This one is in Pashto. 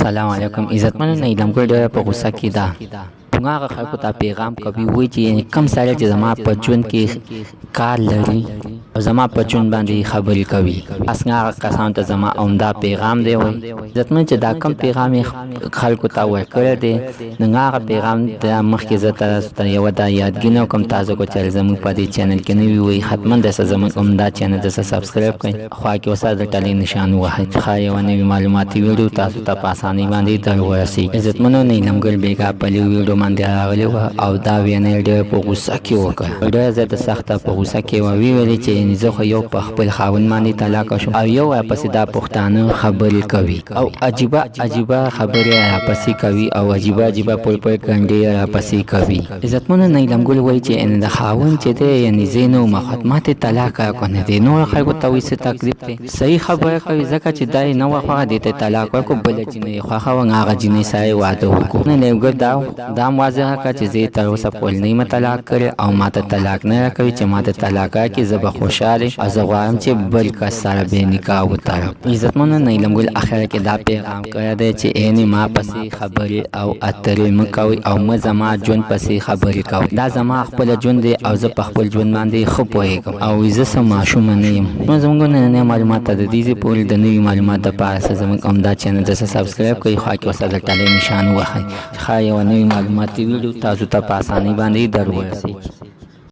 السلام علیکم عزتمنو نه علم ګډ په غوسه کې ده هغه خلکو ته پیغام کوي وایي چې کم سړی چې زما په ژوند کې کار لري او زما په ژوند باندې خبرې کوي اسنه هغه کسانو ته زما عمده پیغام دی وایي عزتمن چې دا کم پیغام خلکو ته ورکړی دی نو هغه پیغام د مخکې زه تاسو ته یوه دا یادګینه کوم تاسو کو چې زموږ په دې چینل کې نوي وي حتما د زموږ عمده چینل د سبسکرایب کړئ خوا کې وسه د ټلې نشان وهئ ښه یوه نوي معلوماتي ویډیو تاسو ته په اسانۍ باندې در ورسېږي عزتمنو نه علم ګډ بیګا په ویډیو باندې راغلی وه او دا وینه ډېر په غوسه کې وکړه ډېر زیاته سخته په غوسه کې وه ویلې چې زه خو یو په خپل خاوند باندې طلاقه شوم او یو ورپسې دا پښتانه خبرې کوي او عجیبه خبرې راپسې کوي او عجیبه پوی کنډې راپسې کوي عزتمنو نه علم ګل وایي چې د خاوند چې دی یعنې زه نو مخاطمات طلاق راکړی دی نور خلکو ته وایي څه تکلیف دی صحیح خبره کوي ځکه چې دا یې نه وه خوښه دې ته طلاق ورکړو بله جینۍ یې خوښه وه هغه جینۍ سره یې واده وکړو نه علم ګل دا هم واضحه کړه چې زه یې تر اوسه پورې نه یم طلاق کړی او ما ته طلاق نه راکوي چې ما ته طلاق راکړي زه به خوشحاله او زه غواړم چې بل کس سره بې نکاح وتړم عزتمنو نه علم ګل اخره کې دا پیغام کړی دی چې اینې ما پسې خبرې او اترې مه کوئ او مه زما ژوند پسې خبرې کوئ دا زما خپله ژوند دی او زه په خپل ژوند باندې ښه پوهېږم او زه څه ماشومه نه یم نو زموږ نننۍ معلومات ته د دې ځای پورې د نوي معلومات دپاره زموږ عمده چینل ته سبسکرایب کړئ خوا کې ورسره د ټلۍ نشان ووهئ ښه یوه نوي معلوماتي ویډیو تاسو ته په اسانۍ باندې در ورسېږي